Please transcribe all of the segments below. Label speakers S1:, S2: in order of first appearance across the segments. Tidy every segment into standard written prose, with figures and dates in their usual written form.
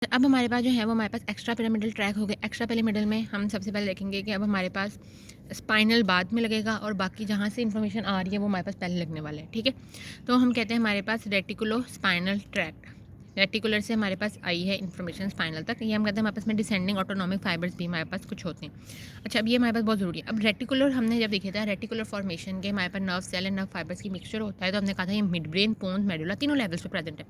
S1: अब हमारे पास जो है वो हमारे पास एक्स्ट्रा पिरामिडल ट्रैक हो गए। एक्स्ट्रा पिरामिडल में हम सबसे पहले देखेंगे कि अब हमारे पास स्पाइनल बाद में लगेगा और बाकी जहाँ से इन्फॉर्मेशन आ रही है वो हमारे पास पहले लगने वाला है, ठीक है। तो हम कहते हैं हमारे पास रेटिकुलो स्पाइनल ट्रैक्ट, रेटिकुलर से हमारे पास आई है इन्फॉर्मेशन स्पाइनल तक। ये हम कहते हैं हमारे पास में डिसेंडिंग ऑटोनॉमिक फाइबर्स भी हमारे पास कुछ होते हैं। अच्छा, अब ये हमारे पास बहुत ज़रूरी है। अब रेटिकुलर हमने जब देखा था, रेटिकुलर फॉर्मेशन के हमारे पास nerve cell and nerve fibres की मिक्सचर होता है। तो हमने कहा था ये मिड ब्रेन, पोन्स, मेडुला तीनों लेवल्स पे प्रेजेंट है।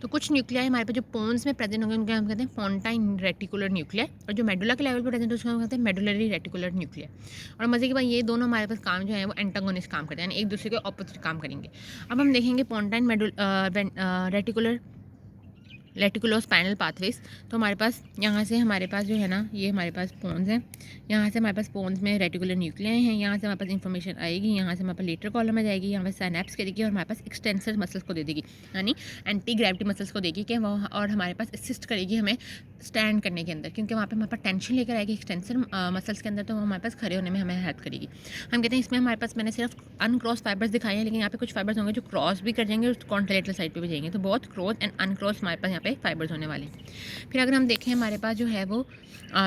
S1: तो कुछ न्यूक्लियाई हमारे पास जो पोन्स में प्रेजेंट होंगे उनके हम कहते हैं फोन्टाइन रेटिकुलर न्यूक्लियाई, और जो मेडुला के लेवल पर प्रेजेंट है उसको हम कहते हैं मेडुलरी रेटिकुलर न्यूक्लियाई। और मजे की बात ये दोनों हमारे पास काम जो है वो एंटागोनिस्ट काम करते हैं, यानी एक दूसरे के ऑपोजिट काम करेंगे। अब हम देखेंगे पोन्टाइन रेटिकुलर रेटिकुलोस्पाइनल पाथवेज। तो हमारे पास यहाँ से हमारे पास जो है ना, ये हमारे पास पोन्स हैं, यहाँ से हमारे पास पोन्स में रेटिकुलर न्यूक्लियाई हैं, यहाँ से हमारे पास इन्फॉर्मेशन आएगी, यहाँ से हमारे पास लेटर कॉलम में जाएगी, यहाँ पे साइनेप्स करेगी और हमारे पास एक्सटेंसर मसल्स को दे देगी, यानी एंटी ग्रेविटी मसल्स को देगी कि वो, और हमारे पास असिस्ट करेगी हमें स्टैंड करने के अंदर, क्योंकि वहाँ पे हमारे पास टेंशन लेकर आएगी एक्सटेंसर मसल्स के अंदर, तो वो हमारे पास खड़े होने में हमें हेल्प करेगी। हम कहते हैं इसमें हमारे पास, मैंने सिर्फ अनक्रॉस फाइबर्स दिखाए हैं, लेकिन यहाँ पे कुछ फाइबर्स होंगे जो क्रॉस भी कर जाएंगे और कॉन्ट्रालेटरल साइड पे भी जाएंगे, तो बहुत क्रॉस एंड अनक्रॉस हमारे पास यहाँ पे फाइबर्स होने वाले हैं। फिर अगर हम देखें हमारे पास जो है वो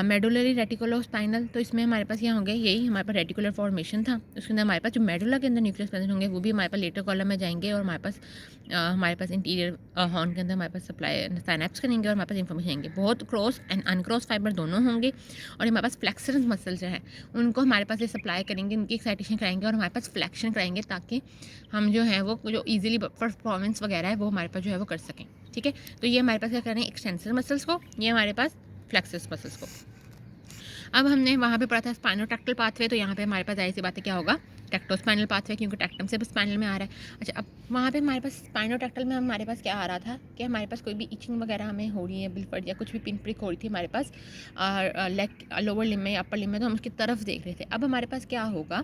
S1: मेडुलरी रेटिकुलोस्पाइनल, तो इसमें हमारे पास यहाँ होंगे, यही हमारे पास रेटिकुलर फॉर्मेशन था, उसके अंदर हमारे पास जो मेडुला के अंदर न्यूक्लियस प्रेजेंट होंगे वो भी हमारे पास लेटर कॉलम में जाएंगे, और हमारे पास इंटीरियर हॉर्न के अंदर हमारे पास सप्लाई साइनेप्स करेंगे और हमारे पास इन्फॉर्मेशन आएंगे। बहुत क्रॉस एंड अनक्रॉस फाइबर दोनों होंगे, और हमारे पास फ्लेक्सर मसल जो है उनको हमारे पास ये सप्लाई करेंगे, उनकी एक्साइटेशन कराएंगे और हमारे पास फ्लेक्शन कराएंगे, ताकि हम जो है वो जो ईजिली परफॉर्मेंस वगैरह है वो हमारे पास जो है वो कर सकें, ठीक है। तो ये हमारे पास क्या कर रहे हैं, एक्सटेंसर मसल्स को, ये हमारे पास फ्लेक्सस मसल्स को। अब हमने वहाँ पे पढ़ा था स्पाइनोटैक्टल पाथवे, तो यहाँ पे हमारे पास ऐसी बात है क्या होगा, टेक्टोस्पाइनल पाथवे, क्योंकि टेक्टम से स्पाइनल में आ रहा है। अच्छा, अब वहाँ पे हमारे पास स्पाइनोटैक्टल में हमारे पास क्या आ रहा था कि हमारे पास कोई भी इचिंग वगैरह हमें हो रही है, बिलफर्ड या कुछ भी पिन प्रिक हो रही थी हमारे पास लेग लोअर लिम में या अपर लिम में, तो हम उसकी तरफ देख रहे थे। अब हमारे पास क्या होगा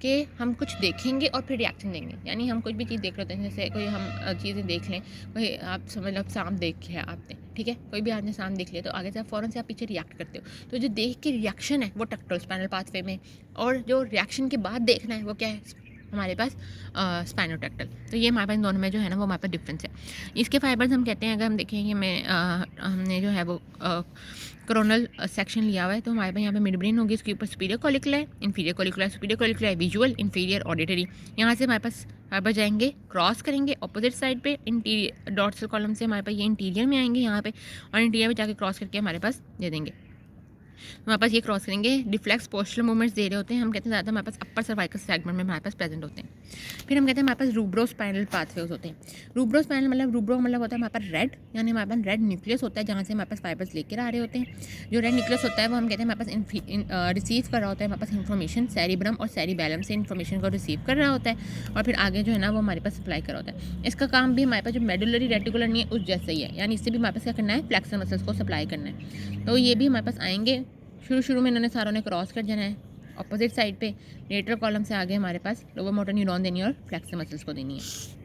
S1: कि हम कुछ देखेंगे और फिर रिएक्शन देंगे, यानी हम कुछ भी चीज़ देख रहे होते हैं, जैसे कोई हम चीज़ें देख लें, कोई आप समझ लो सांप देख लिया आपने, ठीक है, कोई भी आपने सांप देख लिया, तो आगे से आप फ़ौरन से आप पीछे रिएक्ट करते हो, तो जो देख के रिएक्शन है वो टेक्टोस्पाइनल पाथवे में, और जो रिएक्शन के बाद देखना है वो क्या है हमारे पास स्पाइनोटैक्टल। तो ये हमारे पास दोनों में जो है ना वो हमारे पास डिफरेंस है। इसके फाइबर्स हम कहते हैं, अगर हम देखेंगे हमने जो है वो कोरोनल सेक्शन लिया हुआ है, तो हमारे पास यहाँ पे मिड ब्रेन होगी, उसके ऊपर सुपीरियर कॉलिकुला है, इन्फीरियर कॉलिकुला, सुपीरियर कॉलिकुला है विजुअल, इन्फीरियर ऑडिटरी। यहाँ से हमारे पास फाइबर जाएंगे, क्रॉस करेंगे ऑपोजिट साइड पे, इंटीरियर डॉर्सल कॉलम से हमारे पास ये इंटीरियर में आएंगे यहाँ पे, और इंटीरियर में जाके क्रॉस करके हमारे पास दे देंगे, हमारे पास ये क्रॉस करेंगे। डिफ्लेक्स पोस्टुरल मूवमेंट्स दे रहे होते हैं, हम कहते हैं ज़्यादा हमारे पास अपर सर्वाइकल सेगमेंट में हमारे पास प्रेजेंट होते हैं। फिर हम कहते हैं हमारे पास रूब्रोस्पाइनल पाथवेज होते हैं। रूब्रोस्पाइनल मतलब, रूब्रो मतलब होता है हमारे पास रेड, यानी हमारे पास रेड न्यूक्लियस होता है जहाँ से हमारे पास फाइबर्स लेकर आ रहे होते हैं। जो रेड न्यूक्लियस होता है वो हम कहते हैं हमारे पास रिसीव कर रहा होता है हमारे पास इन्फॉर्मेशन, सेरिब्रम और सेरिबैलम से इन्फॉर्मेशन को रिसीव कर रहा होता है, और फिर आगे जो है ना वो हमारे पास सप्लाई कर रहा होता है। इसका काम भी हमारे पास जो मेडुलरी रेटिकुलर नहीं है उस जैसा ही है, यानी इससे भी हमारे पास क्या करना है, फ्लेक्सर मसल्स को सप्लाई करना है। तो ये भी हमारे पास आएंगे, शुरू में इन्होंने सारों ने क्रॉस कर जाना है ऑपोजिट साइड पे, लेटर कॉलम से आगे हमारे पास लोअर मोटर न्यूरॉन देनी है और फ्लेक्सर मसल्स को देनी है।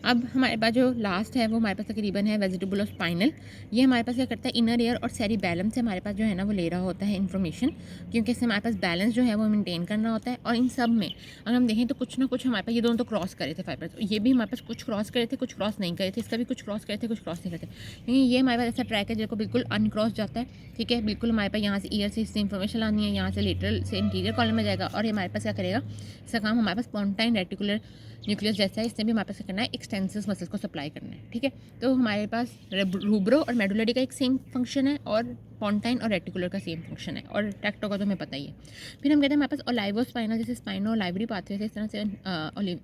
S1: अब हमारे पास जो लास्ट है वो हमारे पास तकरीबन है वेजिटेबुलोस्पाइनल। ये हमारे पास क्या करता है, इनर ईयर और सेरिबैलम से हमारे पास जो है ना वो ले रहा होता है इन्फॉर्मेशन, क्योंकि इससे हमारे पास बैलेंस जो है वो मेंटेन करना होता है। और इन सब में अगर हम देखें तो कुछ ना कुछ हमारे पास, ये दोनों तो क्रॉस करे थे फाइबर्स, ये भी हमारे पास कुछ क्रॉस करे थे, कुछ क्रॉस नहीं करे थे, इसका भी कुछ क्रॉस करे थे, कुछ क्रॉस नहीं करे थे, क्योंकि ये हमारे पास ऐसा ट्रैक है जो बिल्कुल अनक्रॉस जाता है, ठीक है, बिल्कुल हमारे पास यहाँ से ईयर से इससे इन्फॉर्मेशन लानी है, यहाँ से लेटरल से इंटीरियर कॉलम में जाएगा, और ये हमारे पास क्या करेगा, इसका काम हमारे पास पोन्टाइन रेटिकुलर न्यूक्लियस जैसा है, इसने भी हमारे पास करना है एक्सटेंसिव मसल्स को सप्लाई करना है, ठीक है। तो हमारे पास रूब्रो और मेडुलरी का एक सेम फंक्शन है, और पोन्टाइन और रेटिकुलर का सेम फंक्शन है, और टेक्टो का तो हमें पता ही है। फिर हम कहते हैं हमारे पास ओलाइवोस्पाइनल, जैसे स्पाइनो ओलाइवरी पाथवे, इस तरह से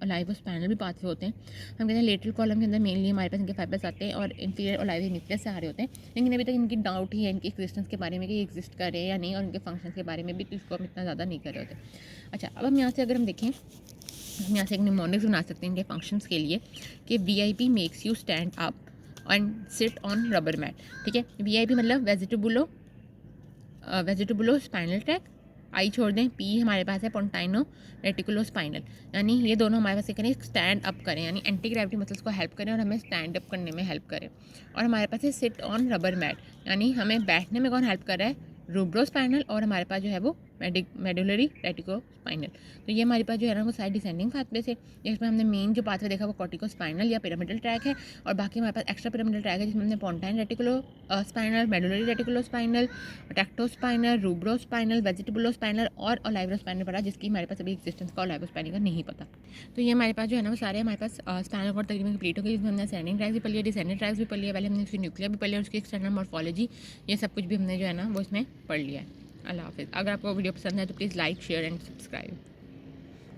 S1: ओलाइवोस्पाइनल भी पाथवे होते हैं। हम कहते हैं लेटरल कॉलम के अंदर मेनली हमारे पास इनके फाइबर्स आते हैं, और इन्फीरियर ओलाइवरी न्यूक्लियस से आ रहे होते हैं, लेकिन अभी तक इनकी डाउट ही है इनकी एग्जिस्टेंस के बारे में कि एग्जिस्ट कर रहे हैं या नहीं, और इनके फंक्शन के बारे में भी तो इसको हम इतना ज़्यादा नहीं कर रहे होते। अच्छा, अब हम यहाँ से अगर हम देखें, हम यहाँ से एक निमोनिक्स बना सकते हैं इनके फंक्शंस के लिए, कि VIP makes you stand up and sit on rubber mat, ठीक है। VIP मतलब वेजिटेबुलो स्पाइनल ट्रैक, आई छोड़ दें, P हमारे पास है पोन्टाइनो रेटिकुलो स्पाइनल, यानी ये दोनों हमारे पास करें स्टैंड अप करें, यानी एंटी ग्रेविटी मसल्स को हेल्प करें और हमें स्टैंड अप करने में हेल्प करें। और हमारे पास है सिट ऑन रबर मैट, यानी हमें बैठने में कौन हेल्प कर रहा है, रूब्रोस्पाइनल, और हमारे पास जो है वो मेडुलरी रेटिकोस्पाइनल। तो ये हमारे पास जो है ना वो सारे डिसेंडिंग पाथवे से, जिसमें हमने मेन जो पाथवे देखा वो कॉर्टिकोस्पाइनल या पिरामिडल ट्रैक है, और बाकी हमारे पास एक्स्ट्रा पिरामिडल ट्रैक है जिसमें हमने पोंटाइन रेटिकुलोस्पाइनल, मेडुलरी रेटिकुलोस्पाइनल, टेक्टोस्पाइनल, रूब्रोस्पाइनल, वेजिटेबुलोस्पाइनल और ओलाइवोस्पाइनल पड़ा, जिसकी हमारे पास अभी एक्जिस्टेंस का ओलाइवोस्पाइनल का नहीं पता। तो ये हमारे पास जो है ना वो सारे हमारे पास स्पाइनल कॉर्ड तकरीबन कंप्लीट हो गई, जिसमें हमने असेंडिंग ट्रैक्स भी पढ़ लिया, डिसेंडिंग ट्रैक्स भी पढ़ लिया, पहले हमने उसकी न्यूक्लियर भी पढ़ लिया, उसकी एक्सटर्नल मॉर्फोलॉजी, ये सब कुछ भी हमने जो है ना वो इसमें पढ़ लिया है। अल्लाह हाफिज़। अगर आपको वीडियो पसंद है तो please like, share and subscribe.